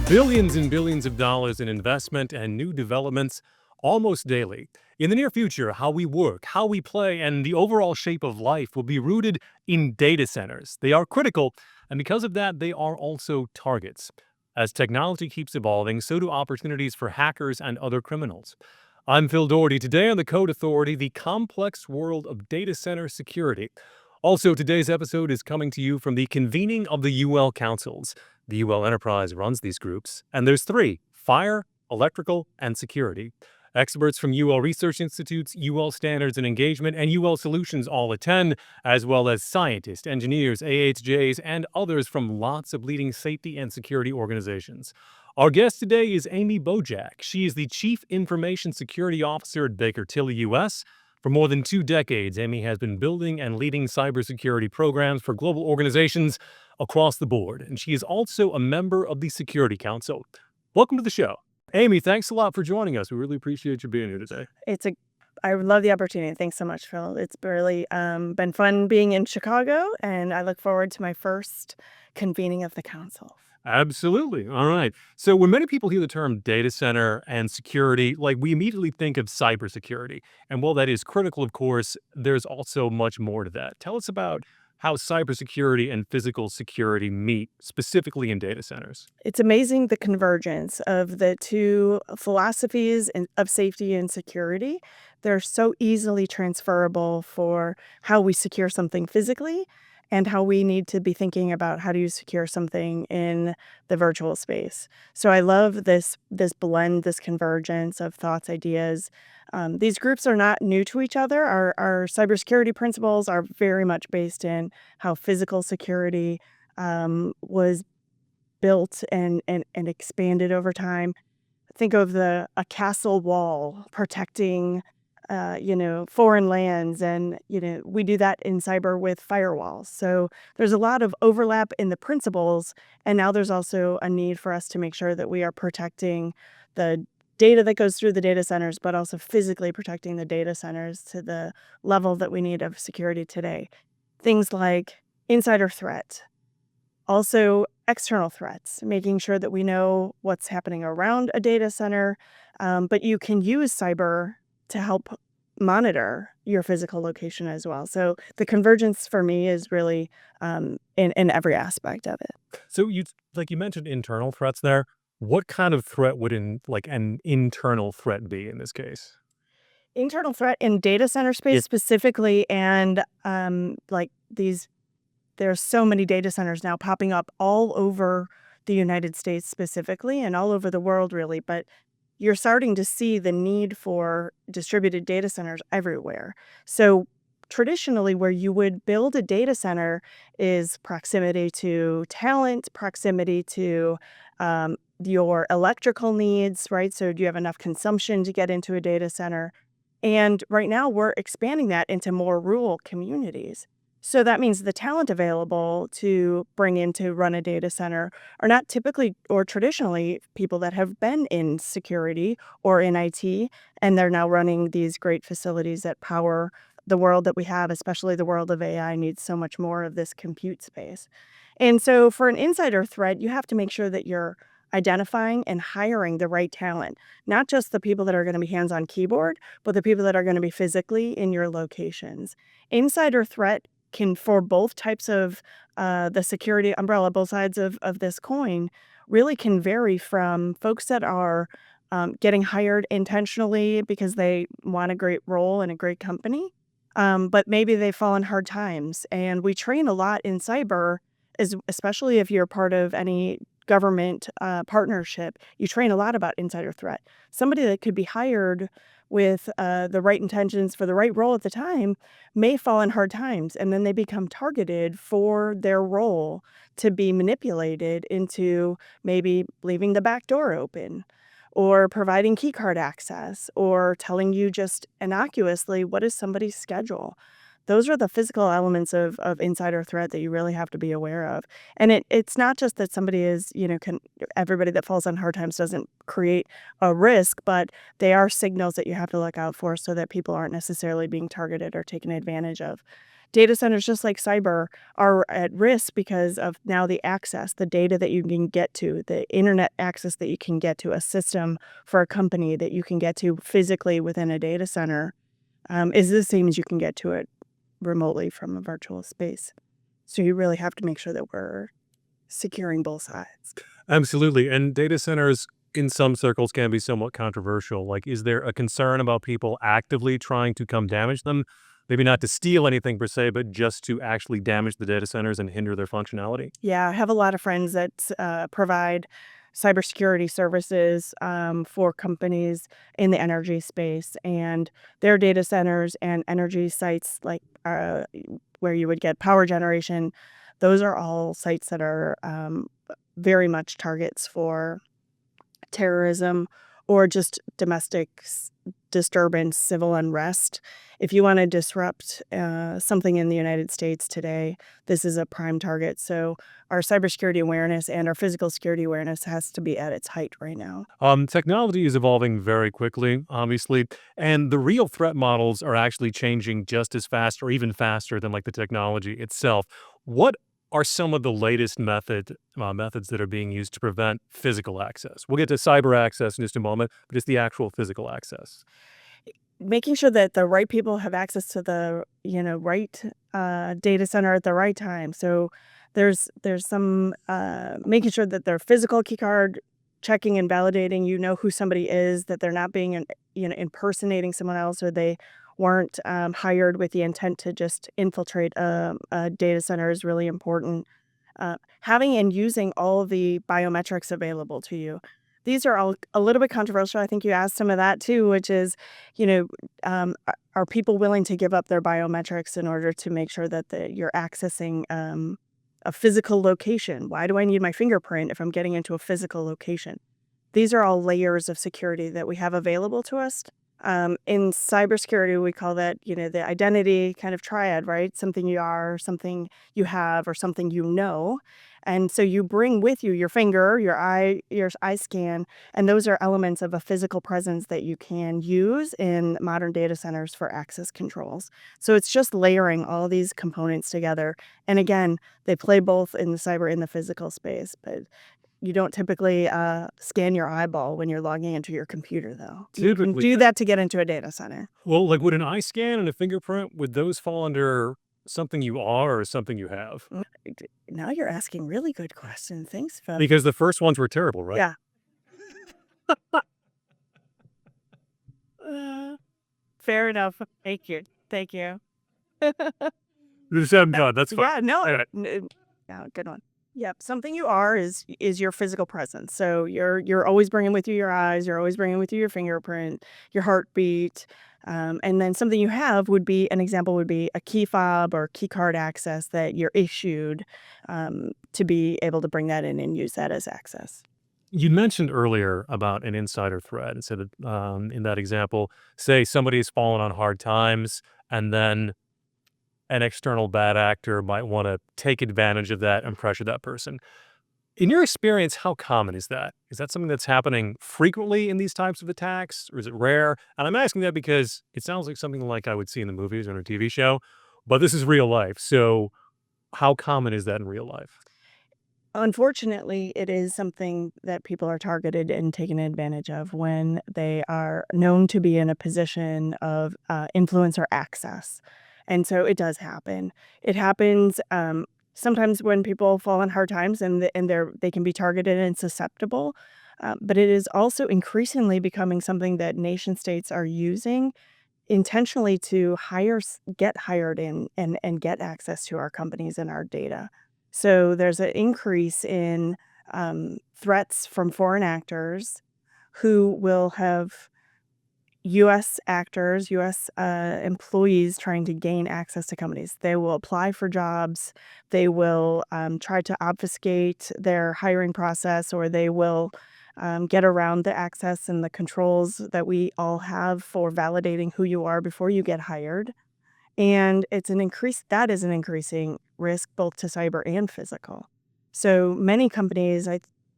Billions and billions of dollars in investment and new developments almost daily. In the near future, how we work, how we play, and the overall shape of life will be rooted in data centers. They are critical, and because of that, they are also targets. As technology keeps evolving, so do opportunities for hackers and other criminals. I'm Phil Doherty. Today on the Code Authority, the complex world of data center security. Also, today's episode is coming to you from the convening of the UL councils. The UL Enterprise runs these groups, and there's three: fire, electrical, and security. Experts from UL Research Institutes, UL Standards and Engagement, and UL Solutions all attend, as well as scientists, engineers, AHJs, and others from lots of leading safety and security organizations. Our guest today is Amy Bojack. She is the Chief Information Security Officer at Baker Tilly US. For more than 2 decades, Amy has been building and leading cybersecurity programs for global organizations across the board, and she is also a member of the Security Council. Welcome to the show. Amy, thanks a lot for joining us. We really appreciate you being here today. I love the opportunity. Thanks so much, Phil. It's really been fun being in Chicago, and I look forward to my first convening of the council. Absolutely. All right. So when many people hear the term data center and security, we immediately think of cybersecurity. And while that is critical, of course, there's also much more to that. Tell us about how cybersecurity and physical security meet specifically in data centers. It's amazing the convergence of the two philosophies of safety and security. They're so easily transferable for how we secure something physically and how we need to be thinking about how do you secure something in the virtual space. So I love this blend, this convergence of thoughts, ideas. These groups are not new to each other. Our cybersecurity principles are very much based in how physical security was built and expanded over time. Think of a castle wall protecting, foreign lands, and we do that in cyber with firewalls. So there's a lot of overlap in the principles, and now there's also a need for us to make sure that we are protecting the data that goes through the data centers, but also physically protecting the data centers to the level that we need of security today. Things like insider threat. Also, external threats, making sure that we know what's happening around a data center, but you can use cyber to help monitor your physical location as well. So the convergence for me is really in every aspect of it. So you mentioned internal threats there. What kind of threat would an internal threat be in this case? Internal threat in data center space specifically, and there's so many data centers now popping up all over the United States specifically and all over the world really, but you're starting to see the need for distributed data centers everywhere. So traditionally, where you would build a data center is proximity to talent, proximity to your electrical needs, right? So do you have enough consumption to get into a data center? And right now, we're expanding that into more rural communities. So that means the talent available to bring in to run a data center are not typically or traditionally people that have been in security or in IT, and they're now running these great facilities that power the world that we have, especially the world of AI needs so much more of this compute space. And so for an insider threat, you have to make sure that you're identifying and hiring the right talent, not just the people that are going to be hands on keyboard, but the people that are going to be physically in your locations. Insider threat can, for both types of the security umbrella, both sides of this coin, really can vary from folks that are getting hired intentionally because they want a great role in a great company, but maybe they fall in hard times. And we train a lot in cyber, especially if you're part of any government partnership, you train a lot about insider threat. Somebody that could be hired with the right intentions for the right role at the time may fall in hard times, and then they become targeted for their role to be manipulated into maybe leaving the back door open or providing key card access or telling you just innocuously what is somebody's schedule. Those are the physical elements of insider threat that you really have to be aware of. And it's not just that somebody is, everybody that falls on hard times doesn't create a risk, but they are signals that you have to look out for so that people aren't necessarily being targeted or taken advantage of. Data centers, just like cyber, are at risk because of now the access, the data that you can get to, the internet access that you can get to, a system for a company that you can get to physically within a data center is the same as you can get to it remotely from a virtual space. So you really have to make sure that we're securing both sides. Absolutely. And data centers in some circles can be somewhat controversial. Like, is there a concern about people actively trying to come damage them? Maybe not to steal anything per se, but just to actually damage the data centers and hinder their functionality? Yeah, I have a lot of friends that provide cybersecurity services for companies in the energy space, and their data centers and energy sites, like where you would get power generation, those are all sites that are very much targets for terrorism or just domestic disturbance, civil unrest. If you want to disrupt something in the United States today, this is a prime target. So our cybersecurity awareness and our physical security awareness has to be at its height right now. Technology is evolving very quickly, obviously, and the real threat models are actually changing just as fast or even faster than like the technology itself. What are some of the latest methods that are being used to prevent physical access? We'll get to cyber access in just a moment, but it's the actual physical access. Making sure that the right people have access to the right data center at the right time. So there's some making sure that their physical key card checking and validating, who somebody is, that they're not being impersonating someone else, or they weren't hired with the intent to just infiltrate a data center is really important. Having and using all of the biometrics available to you. These are all a little bit controversial. I think you asked some of that too, which is, you know, are people willing to give up their biometrics in order to make sure that you're accessing a physical location? Why do I need my fingerprint if I'm getting into a physical location? These are all layers of security that we have available to us. In cybersecurity, we call that, the identity kind of triad, right? Something you are, something you have, or something you know. And so you bring with you your finger, your eye scan, and those are elements of a physical presence that you can use in modern data centers for access controls. So it's just layering all these components together. And again, they play both in the cyber and the physical space, but you don't typically scan your eyeball when you're logging into your computer, though. You can Typically, do that to get into a data center. well, like would an eye scan and a fingerprint, would those fall under something you are or something you have? Mm, Now you're asking really good questions. Thanks, Phil. Because the first ones were terrible, right? Yeah. Uh, Fair enough. Thank you. Thank you. Just have them done. That's fine. Yeah, no, All right. yeah, good one. Yep, something you are is your physical presence. So you're always bringing with you your eyes. You're always bringing with you your fingerprint, your heartbeat, and then something you have would be an example would be a key fob or key card access that you're issued to be able to bring that in and use that as access. You mentioned earlier about an insider threat and said that in that example, say somebody's fallen on hard times and then an external bad actor might want to take advantage of that and pressure that person. In your experience, how common is that? Is that something that's happening frequently in these types of attacks, or is it rare? And I'm asking that because it sounds like something like I would see in the movies or in a TV show, but this is real life. So, how common is that in real life? Unfortunately, it is something that people are targeted and taken advantage of when they are known to be in a position of influence or access. And so it does happen. It happens sometimes when people fall on hard times and they can be targeted and susceptible. But it is also increasingly becoming something that nation states are using intentionally to get hired in and get access to our companies and our data. So there's an increase in threats from foreign actors who will have U.S. actors, U.S. Employees trying to gain access to companies. They will apply for jobs. They will try to obfuscate their hiring process, or they will get around the access and the controls that we all have for validating who you are before you get hired. And that is an increasing risk both to cyber and physical. So many companies,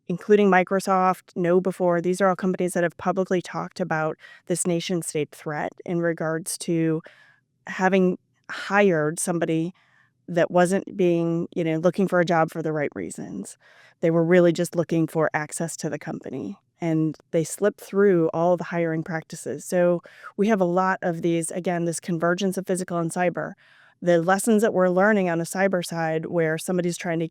including Microsoft, KnowBe4, these are all companies that have publicly talked about this nation state threat in regards to having hired somebody that wasn't being, looking for a job for the right reasons. They were really just looking for access to the company, and they slipped through all the hiring practices. So we have a lot of these, again, this convergence of physical and cyber. The lessons that we're learning on the cyber side, where somebody's trying to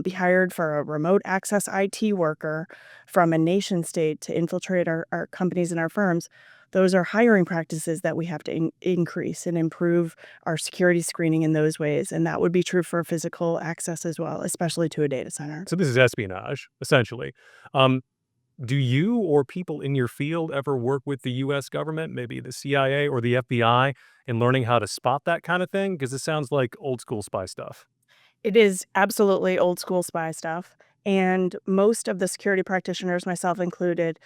be hired for a remote access IT worker from a nation state to infiltrate our companies and our firms, those are hiring practices that we have to increase and improve our security screening in those ways. And that would be true for physical access as well, especially to a data center. So this is espionage, essentially. Um, do you or people in your field ever work with the U.S. government, maybe the CIA or the FBI, in learning how to spot that kind of thing? Because it sounds like old school spy stuff. It is absolutely old school spy stuff. And most of the security practitioners, myself included,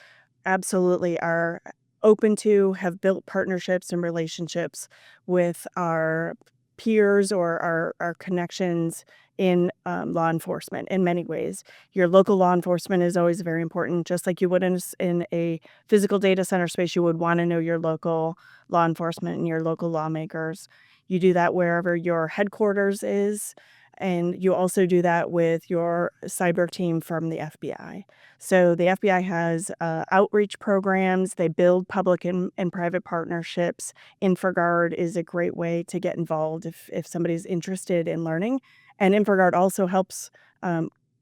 absolutely are open to, have built partnerships and relationships with our peers or our connections in law enforcement in many ways. Your local law enforcement is always very important, just like you would in a physical data center space. You would want to know your local law enforcement and your local lawmakers. You do that wherever your headquarters is. And you also do that with your cyber team from the FBI. So the FBI has outreach programs. They build public and private partnerships. InfraGard is a great way to get involved if somebody's interested in learning. And InfraGard also helps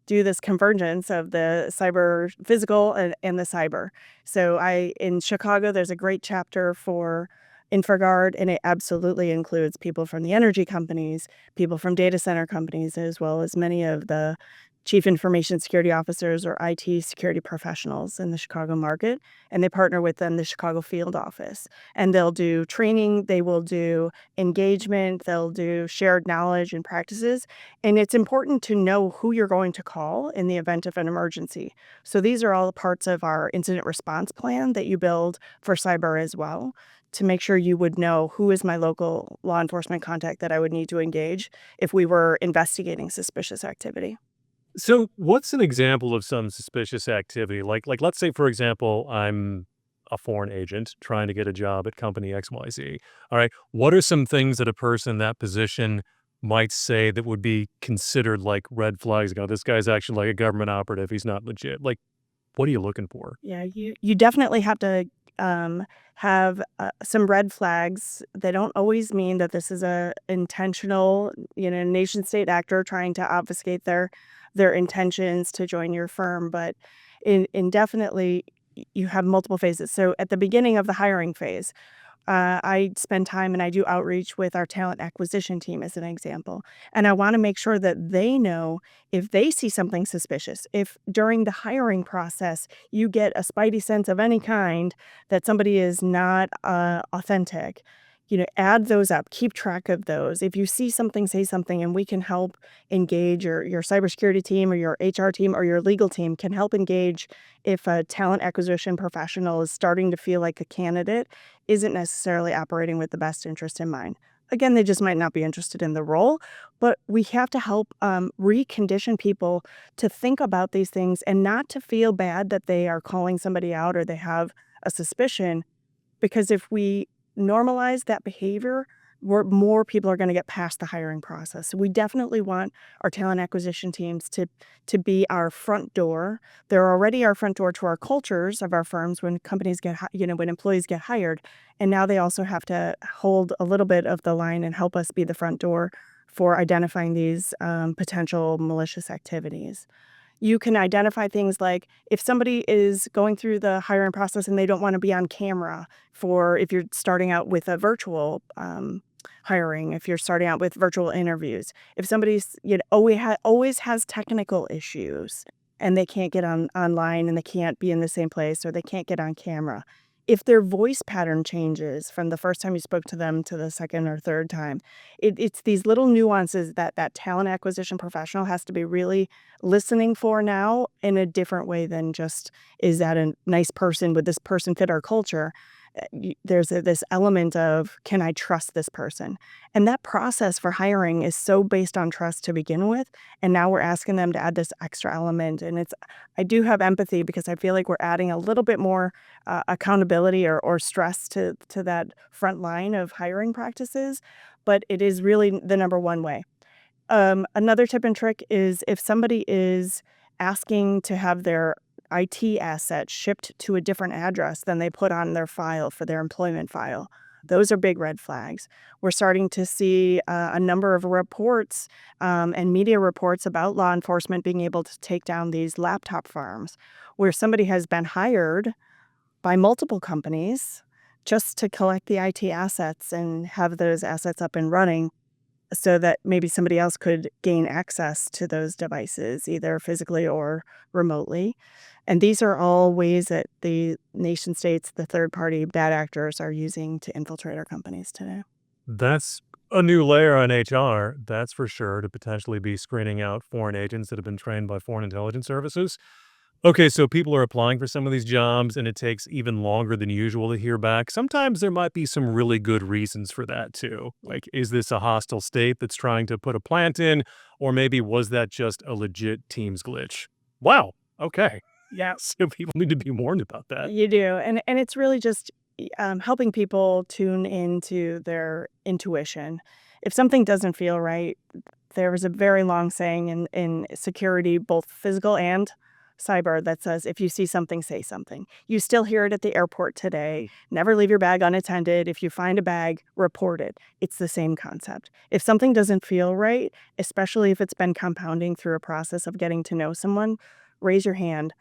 do this convergence of the cyber physical and the cyber. So in Chicago, there's a great chapter for InfraGard, and it absolutely includes people from the energy companies, people from data center companies, as well as many of the chief information security officers or IT security professionals in the Chicago market. And they partner with them, the Chicago field office. And they'll do training, they will do engagement, they'll do shared knowledge and practices. And it's important to know who you're going to call in the event of an emergency. So these are all parts of our incident response plan that you build for cyber as well, to make sure you would know who is my local law enforcement contact that I would need to engage if we were investigating suspicious activity. So what's an example of some suspicious activity? Like let's say, for example, I'm a foreign agent trying to get a job at company XYZ. All right. What are some things that a person in that position might say that would be considered like red flags? Go, this guy's actually like a government operative. He's not legit. Like, what are you looking for? Yeah, you definitely have to have some red flags. They don't always mean that this is a intentional, nation state actor trying to obfuscate their intentions to join your firm, but in definitely you have multiple phases. So at the beginning of the hiring phase, I spend time and I do outreach with our talent acquisition team as an example. And I want to make sure that they know if they see something suspicious, if during the hiring process you get a spidey sense of any kind that somebody is not authentic, add those up, keep track of those. If you see something, say something, and we can help engage your cybersecurity team or your HR team or your legal team can help engage if a talent acquisition professional is starting to feel like a candidate isn't necessarily operating with the best interest in mind. Again, they just might not be interested in the role, but we have to help recondition people to think about these things and not to feel bad that they are calling somebody out or they have a suspicion, because if we normalize that behavior, more people are going to get past the hiring process. So we definitely want our talent acquisition teams to be our front door. They're already our front door to our cultures of our firms when companies when employees get hired, and now they also have to hold a little bit of the line and help us be the front door for identifying these potential malicious activities. You can identify things like if somebody is going through the hiring process and they don't want to be on camera, for if you're starting out with a virtual hiring, if you're starting out with virtual interviews, if somebody's always has technical issues and they can't get online and they can't be in the same place or they can't get on camera. If their voice pattern changes from the first time you spoke to them to the second or third time, it's these little nuances that talent acquisition professional has to be really listening for now in a different way than just, is that a nice person? Would this person fit our culture? there's this element of, can I trust this person? And that process for hiring is so based on trust to begin with. And now we're asking them to add this extra element. And I do have empathy because I feel like we're adding a little bit more accountability or stress to that front line of hiring practices. But it is really the number one way. Another tip and trick is if somebody is asking to have their IT asset shipped to a different address than they put on their file for their employment file. Those are big red flags. We're starting to see a number of reports and media reports about law enforcement being able to take down these laptop farms where somebody has been hired by multiple companies just to collect the IT assets and have those assets up and running so that maybe somebody else could gain access to those devices, either physically or remotely. And these are all ways that the nation states, the third party bad actors are using to infiltrate our companies today. That's a new layer on HR, that's for sure, to potentially be screening out foreign agents that have been trained by foreign intelligence services. Okay, so people are applying for some of these jobs and it takes even longer than usual to hear back. Sometimes there might be some really good reasons for that too. Like, is this a hostile state that's trying to put a plant in? Or maybe was that just a legit Teams glitch? Wow. Okay. Yes. So people need to be warned about that. You do. And it's really just helping people tune into their intuition. If something doesn't feel right, there was a very long saying in security, both physical and cyber, that says, if you see something, say something. You still hear it at the airport today. Never leave your bag unattended. If you find a bag, report it. It's the same concept. If something doesn't feel right, especially if it's been compounding through a process of getting to know someone, raise your hand,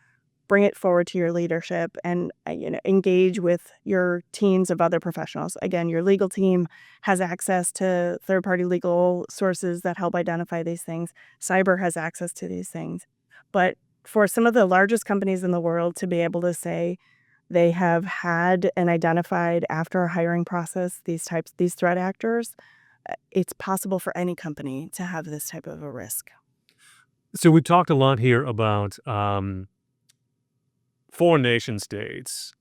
bring it forward to your leadership, and engage with your teams of other professionals. Again, your legal team has access to third-party legal sources that help identify these things. Cyber has access to these things. But for some of the largest companies in the world to be able to say they have had and identified after a hiring process these threat actors, it's possible for any company to have this type of a risk. So we've talked a lot here about foreign nation states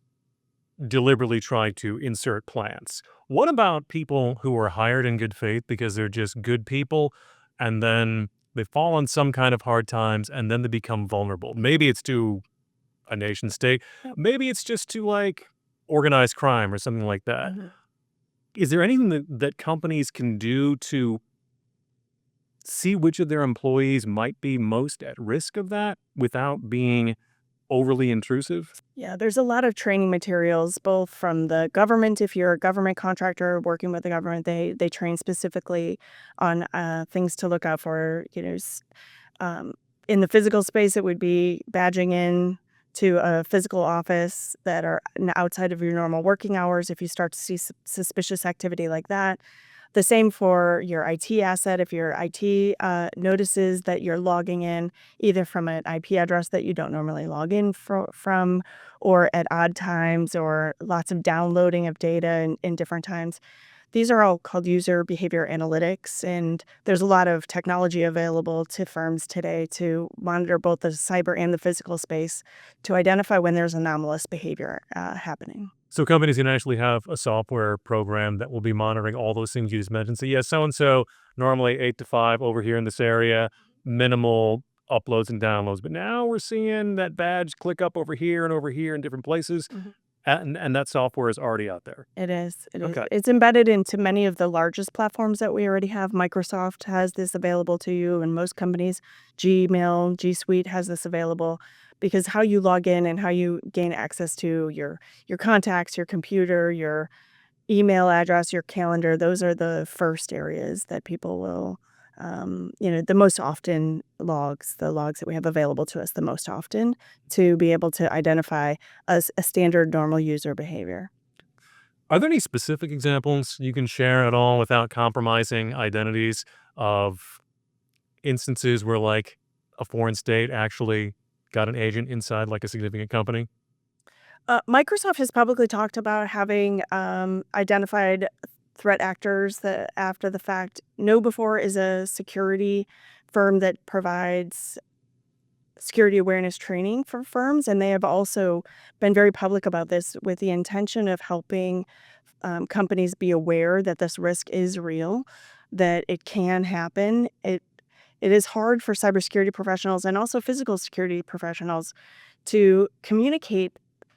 deliberately trying to insert plants. What about people who are hired in good faith because they're just good people and then they fall on some kind of hard times and then they become vulnerable? Maybe it's to a nation state. Yep. Maybe it's just to like organized crime or something like that. Mhm. Is there anything that companies can do to see which of their employees might be most at risk of that without being overly intrusive? Yeah, there's a lot of training materials, both from the government. If you're a government contractor working with the government, they train specifically on things to look out for. Um, in the physical space, it would be badging in to a physical office that are outside of your normal working hours. If you start to see suspicious activity like that, the same for your IT asset. If your IT notices that you're logging in either from an IP address that you don't normally log in from, or at odd times, or lots of downloading of data in different times. These are all called user behavior analytics, and there's a lot of technology available to firms today to monitor both the cyber and the physical space to identify when there's anomalous behavior happening. So companies can actually have a software program that will be monitoring all those things you just mentioned. So yes, so and so normally 8 to 5 over here in this area, minimal uploads and downloads. But now we're seeing that badge click up over here in different places, Mhm. and that software is already out there. It is. It is. Okay. It's embedded into many of the largest platforms that we already have. Microsoft has this available to you, and most companies, Gmail, G Suite has this available because how you log in and how you gain access to your contacts, your computer, your email address, your calendar, those are the first areas that people will, the most often the logs that we have available to us the most often to be able to identify a standard normal user behavior. Are there any specific examples you can share at all without compromising identities of instances where like a foreign state actually got an agent inside like a significant company? Microsoft has publicly talked about having identified threat actors that after the fact. KnowBe4 is a security firm that provides security awareness training for firms, and they have also been very public about this with the intention of helping companies be aware that this risk is real, that it can happen. It is hard for cybersecurity professionals and also physical security professionals to communicate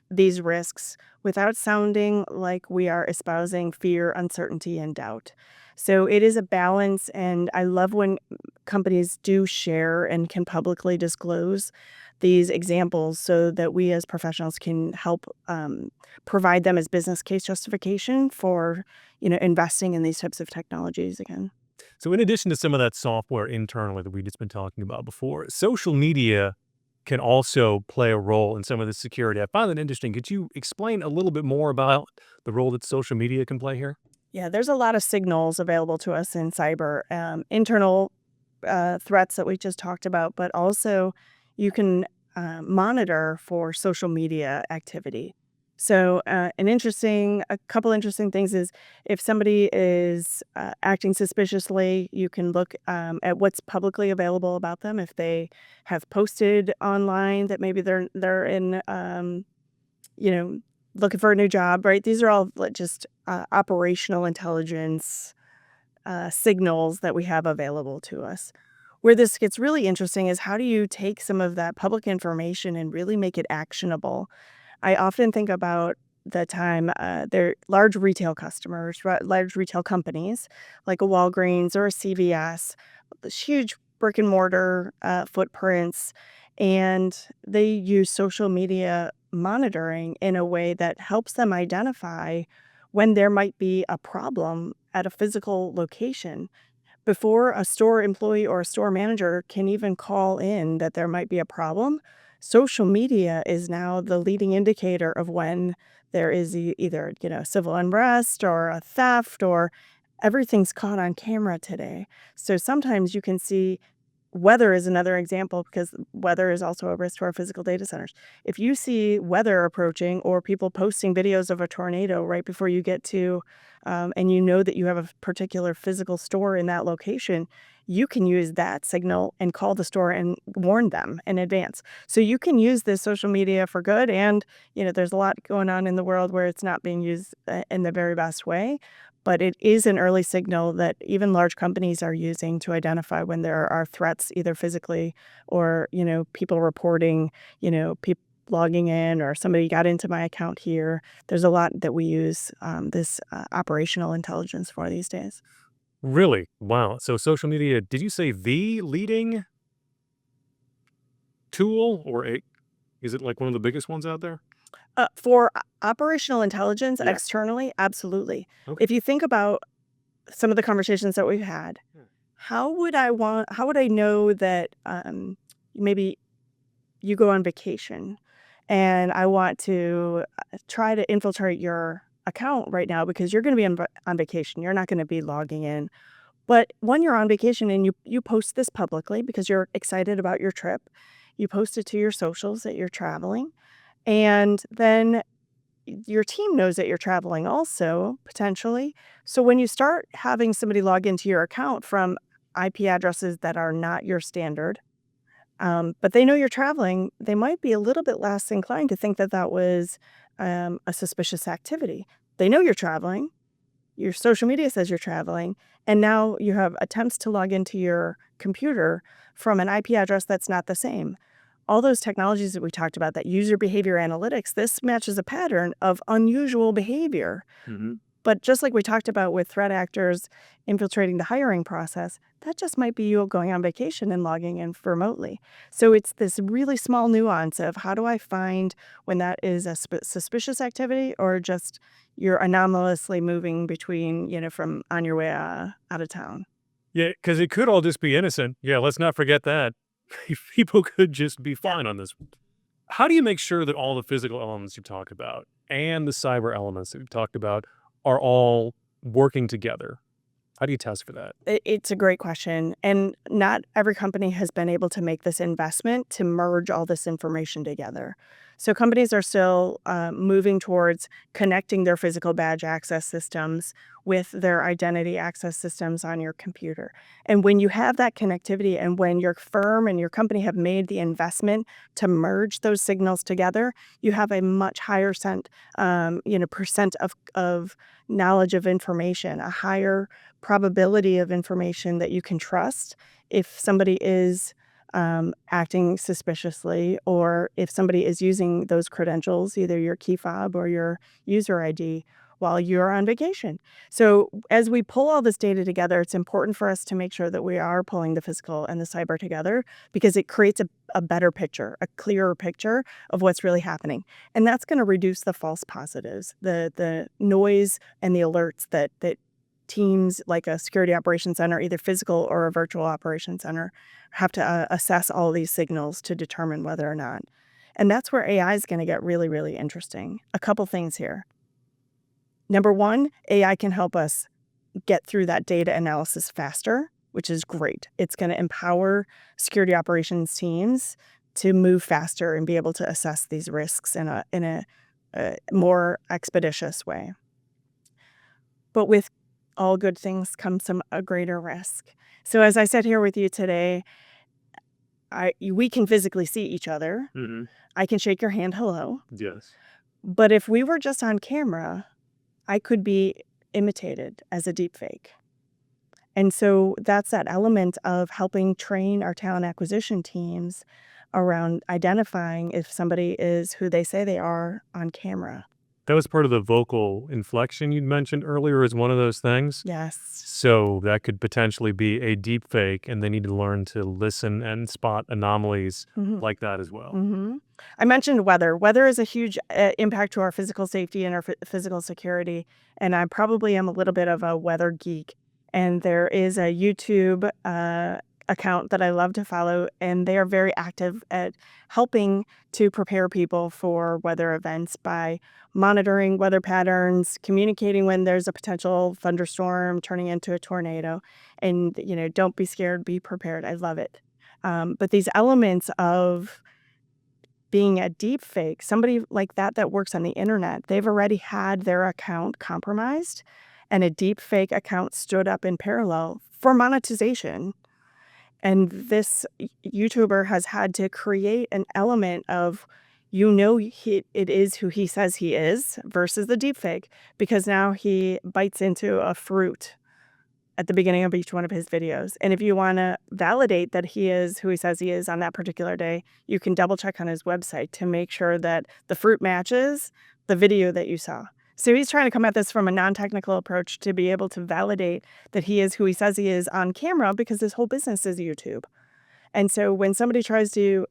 these risks without sounding like we are espousing fear, uncertainty, and doubt. So it is a balance, and I love when companies do share and can publicly disclose these examples so that we as professionals can help provide them as business case justification for investing in these types of technologies again. So, in addition to some of that software internally that we've just been talking about before, social media can also play a role in some of the security. I find that interesting. Could you explain a little bit more about the role that social media can play here? Yeah, there's a lot of signals available to us in cyber, internal threats that we just talked about, but also you can monitor for social media activity. So, a couple interesting things is if somebody is acting suspiciously, you can look at what's publicly available about them. If they have posted online that maybe they're in you know, looking for a new job, right? These are all just operational intelligence signals that we have available to us. Where this gets really interesting is how do you take some of that public information and really make it actionable? I often think about the time they're large retail customers, large retail companies like a Walgreens or a CVS, this huge brick and mortar footprints, and they use social media monitoring in a way that helps them identify when there might be a problem at a physical location before a store employee or a store manager can even call in that there might be a problem. Social media is now the leading indicator of when there is either, civil unrest or a theft, or everything's caught on camera today. So sometimes you can see weather is another example because weather is also a risk to our physical data centers. If you see weather approaching or people posting videos of a tornado right before you get to, and you know that you have a particular physical store in that location, you can use that signal and call the store and warn them in advance. So you can use this social media for good. And, there's a lot going on in the world where it's not being used in the very best way. But it is an early signal that even large companies are using to identify when there are threats, either physically or, people reporting, people logging in or somebody got into my account here. There's a lot that we use this operational intelligence for these days. Really? Wow. So, social media, did you say the leading tool, is it like one of the biggest ones out there? For operational intelligence Yeah. externally, absolutely. Okay. If you think about some of the conversations that we've had, Yeah. how would I know that maybe you go on vacation and I want to try to infiltrate your account right now because you're going to be on vacation. You're not going to be logging in. But when you're on vacation and you post this publicly because you're excited about your trip, you post it to your socials that you're traveling. And then your team knows that you're traveling also, potentially. So when you start having somebody log into your account from IP addresses that are not your standard, but they know you're traveling, they might be a little bit less inclined to think that that was a suspicious activity. They know you're traveling. Your social media says you're traveling, and now you have attempts to log into your computer from an IP address that's not the same. All those technologies that we talked about, that user behavior analytics, this matches a pattern of unusual behavior. Mhm. But just like we talked about with threat actors infiltrating the hiring process, that just might be you going on vacation and logging in remotely. So it's this really small nuance of how do I find when that is a suspicious activity or just you're anomalously moving between, from on your way out of town. Yeah, because it could all just be innocent. Yeah, let's not forget that. People could just be Yeah. fine on this. How do you make sure that all the physical elements you've talked about and the cyber elements that we've talked about are all working together? How do you test for that? It's a great question. And not every company has been able to make this investment to merge all this information together. So companies are still moving towards connecting their physical badge access systems with their identity access systems on your computer. And when you have that connectivity and when your firm and your company have made the investment to merge those signals together, you have a much higher percent of knowledge of information, a higher probability of information that you can trust if somebody is acting suspiciously, or if somebody is using those credentials, either your key fob or your user ID, while you're on vacation. So as we pull all this data together, it's important for us to make sure that we are pulling the physical and the cyber together, because it creates a better picture, a clearer picture of what's really happening. And that's going to reduce the false positives, the noise and the alerts that teams like a security operations center, either physical or a virtual operations center, have to assess all these signals to determine whether or not. And that's where AI is going to get really, really interesting. A couple things here. Number one, AI can help us get through that data analysis faster, which is great. It's going to empower security operations teams to move faster and be able to assess these risks in a more expeditious way. But with all good things comes a greater risk. So as I sit here with you today, we can physically see each other. Mm-hmm. I can shake your hand, hello. Yes. But if we were just on camera, I could be imitated as a deepfake. And so that's that element of helping train our talent acquisition teams around identifying if somebody is who they say they are on camera. That was part of the vocal inflection you'd mentioned earlier as one of those things. Yes. So that could potentially be a deep fake, and they need to learn to listen and spot anomalies like that as well. Mm-hmm. I mentioned weather. Weather is a huge impact to our physical safety and our physical security. And I probably am a little bit of a weather geek. And there is a YouTube account that I love to follow, and they are very active at helping to prepare people for weather events by monitoring weather patterns, communicating when there's a potential thunderstorm turning into a tornado, and don't be scared, be prepared. I love it. But these elements of being a deep fake, somebody like that works on the internet, they've already had their account compromised, and a deep fake account stood up in parallel for monetization. And this YouTuber has had to create an element of, it is who he says he is versus the deepfake, because now he bites into a fruit at the beginning of each one of his videos. And if you want to validate that he is who he says he is on that particular day, you can double check on his website to make sure that the fruit matches the video that you saw. So he's trying to come at this from a non-technical approach to be able to validate that he is who he says he is on camera, because his whole business is YouTube. And so when somebody tries to,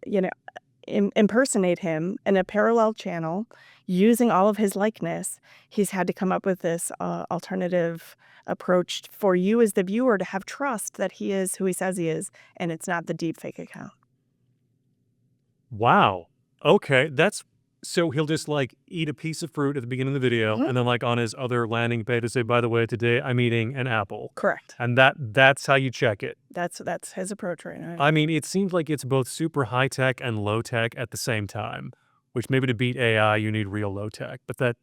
impersonate him in a parallel channel using all of his likeness, he's had to come up with this alternative approach for you as the viewer to have trust that he is who he says he is, and it's not the deepfake account. Wow. Okay. So he'll just eat a piece of fruit at the beginning of the video, and then on his other landing page to say, by the way, today I'm eating an apple. Correct. And that's how you check it. That's his approach right now. I mean, it seems like it's both super high tech and low tech at the same time, which maybe to beat AI, you need real low tech, but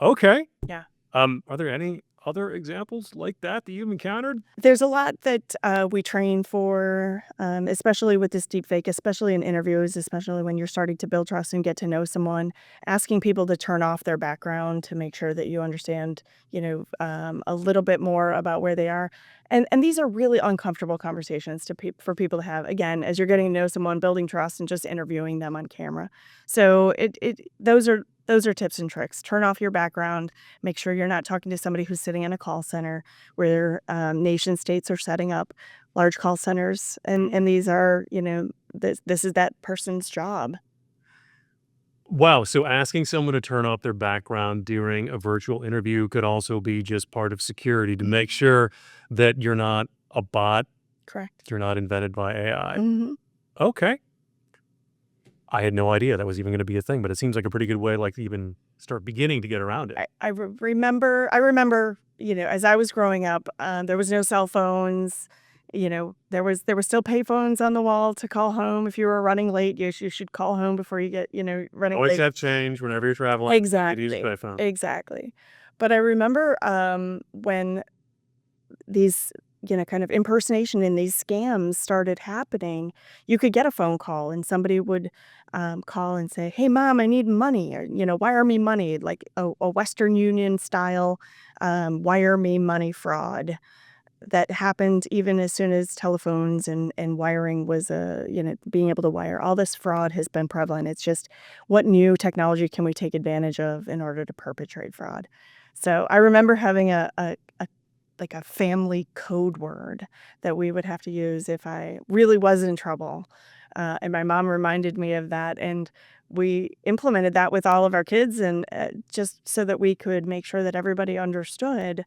okay. Yeah. Are there any other examples like that you've encountered? There's a lot that we train for, especially with this deepfake, especially in interviews, especially when you're starting to build trust and get to know someone, asking people to turn off their background to make sure that you understand, a little bit more about where they are. And these are really uncomfortable conversations for people to have, again, as you're getting to know someone, building trust, and just interviewing them on camera. So those are tips and tricks. Turn off your background. Make sure you're not talking to somebody who's sitting in a call center where nation states are setting up large call centers. And these are, this is that person's job. Wow. So asking someone to turn off their background during a virtual interview could also be just part of security to make sure that you're not a bot. Correct. You're not invented by AI. Mm-hmm. Okay. I had no idea that was even going to be a thing, but it seems like a pretty good way to even start beginning to get around it. I remember, as I was growing up, there was no cell phones. there was still payphones on the wall to call home if you were running late. You should call home before you get, running Always late. have change whenever you're traveling. You use a Exactly. payphone. Exactly. But I remember when these, kind of impersonation and these scams started happening, you could get a phone call and somebody would call and say, "Hey, mom, I need money," or, wire me money, like a Western Union style wire me money fraud that happened even as soon as telephones and wiring was, being able to wire. All this fraud has been prevalent. It's just what new technology can we take advantage of in order to perpetrate fraud? So I remember having like a family code word that we would have to use if I really was in trouble. And my mom reminded me of that. And we implemented that with all of our kids, and just so that we could make sure that everybody understood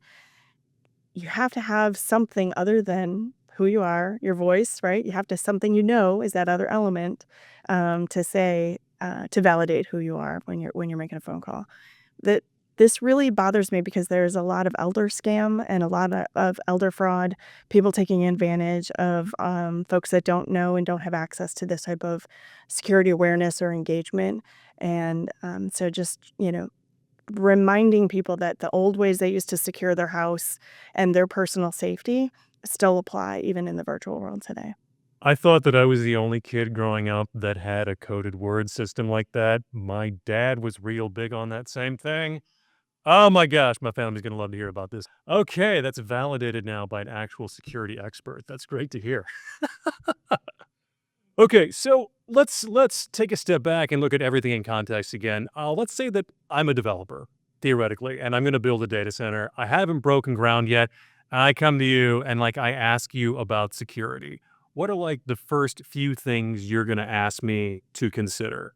you have to have something other than who you are, your voice, right? You have to something is that other element to say to validate who you are when you're making a phone call. That this really bothers me because there's a lot of elder scam and a lot of elder fraud, people taking advantage of folks that don't know and don't have access to this type of security awareness or engagement. And so just, reminding people that the old ways they used to secure their house and their personal safety still apply even in the virtual world today. I thought that I was the only kid growing up that had a coded word system like that. My dad was real big on that same thing. Oh my gosh, my family's gonna love to hear about this. Okay, that's validated now by an actual security expert. That's great to hear. Okay, so let's take a step back and look at everything in context again. Let's say that I'm a developer, theoretically, and I'm going to build a data center. I haven't broken ground yet. I come to you and I ask you about security. What are the first few things you're going to ask me to consider?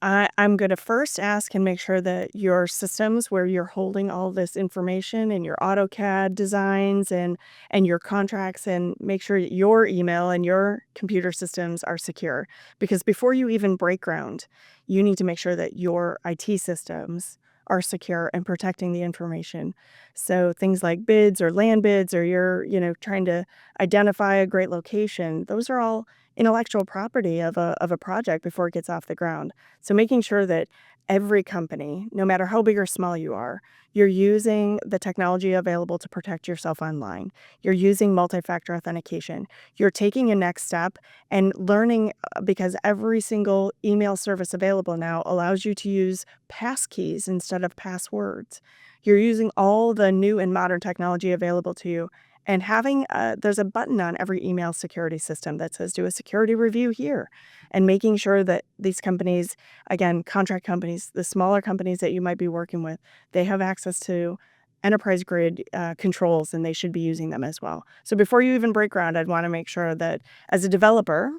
I'm going to first ask and make sure that your systems where you're holding all this information and your AutoCAD designs and your contracts, and make sure that your email and your computer systems are secure. Because before you even break ground, you need to make sure that your IT systems are secure and protecting the information. So things like bids or land bids, or you're, trying to identify a great location, those are all intellectual property of a project before it gets off the ground. So making sure that every company, no matter how big or small you are, you're using the technology available to protect yourself online. You're using multi-factor authentication. You're taking a next step and learning, because every single email service available now allows you to use passkeys instead of passwords. You're using all the new and modern technology available to you, and having there's a button on every email security system that says do a security review here, and making sure that these companies, again, contract companies, the smaller companies that you might be working with, they have access to enterprise grade controls, and they should be using them as well. So before you even break ground, I'd want to make sure that as a developer,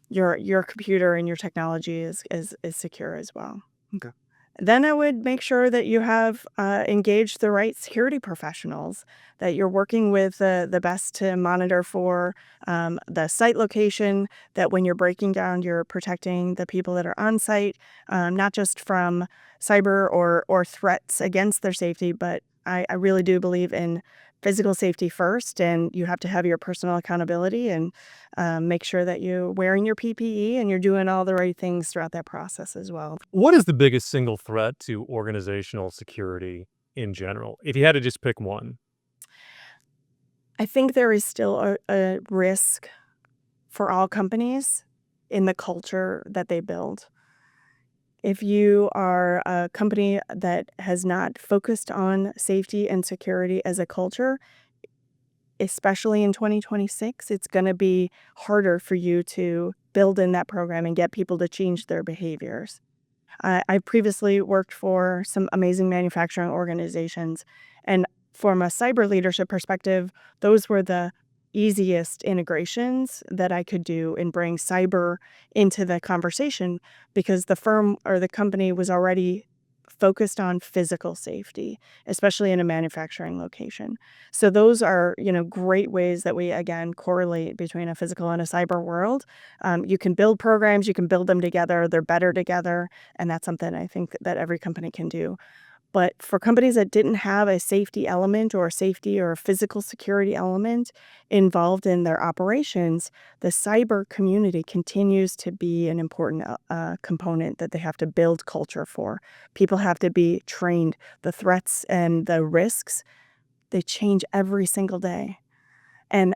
your computer and your technology is secure as well. Okay. Then I would make sure that you have engaged the right security professionals, that you're working with the best to monitor for the site location, that when you're breaking down, you're protecting the people that are on site, not just from cyber or threats against their safety, but I really do believe in physical safety first, and you have to have your personal accountability and make sure that you're wearing your PPE and you're doing all the right things throughout that process as well. What is the biggest single threat to organizational security in general? If you had to just pick one. I think there is still a risk for all companies in the culture that they build. If you are a company that has not focused on safety and security as a culture, especially in 2026, it's going to be harder for you to build in that program and get people to change their behaviors. I previously worked for some amazing manufacturing organizations, and from a cyber leadership perspective, those were the easiest integrations that I could do and bring cyber into the conversation, because the firm or the company was already focused on physical safety, especially in a manufacturing location. So those are, great ways that we again correlate between a physical and a cyber world. You can build programs, you can build them together, they're better together, and that's something I think that every company can do. But for companies that didn't have a safety element or a safety or a physical security element involved in their operations, the cyber community continues to be an important component that they have to build culture for. People have to be trained. The threats and the risks, they change every single day. And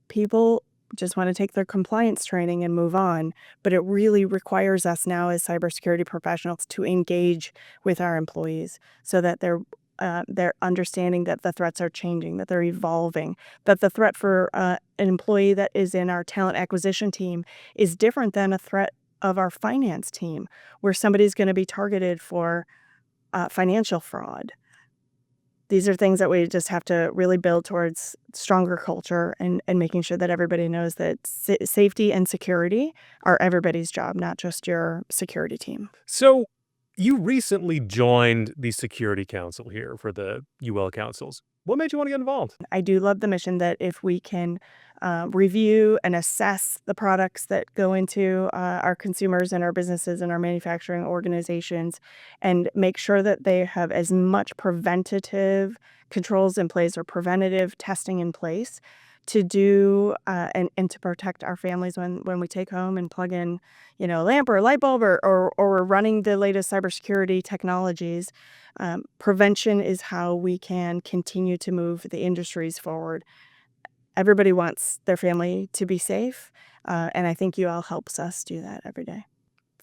people just want to take their compliance training and move on, but it really requires us now as cybersecurity professionals to engage with our employees so that they're understanding that the threats are changing, that they're evolving, that the threat for an employee that is in our talent acquisition team is different than a threat of our finance team, where somebody's going to be targeted for financial fraud. These are things that we just have to really build towards stronger culture and making sure that everybody knows that safety and security are everybody's job, not just your security team. So, you recently joined the Security Council here for the UL Councils. What made you want to get involved? I do love the mission that if we can review and assess the products that go into our consumers and our businesses and our manufacturing organizations and make sure that they have as much preventative controls in place or preventative testing in place to do and to protect our families when we take home and plug in, a lamp or a light bulb or we're running the latest cybersecurity technologies. Prevention is how we can continue to move the industries forward. Everybody wants their family to be safe, and I think UL helps us do that every day.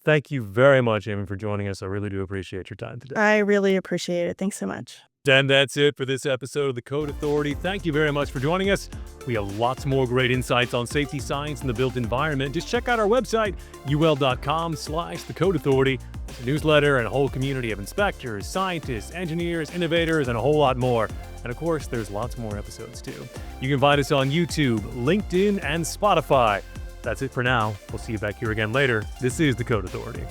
Thank you very much, Amy, for joining us. I really do appreciate your time today. I really appreciate it. Thanks so much. And that's it for this episode of The Code Authority. Thank you very much for joining us. We have lots more great insights on safety science and the built environment. Just check out our website, ul.com/The Code Authority. It's a newsletter and a whole community of inspectors, scientists, engineers, innovators, and a whole lot more. And of course, there's lots more episodes too. You can find us on YouTube, LinkedIn, and Spotify. That's it for now. We'll see you back here again later. This is The Code Authority.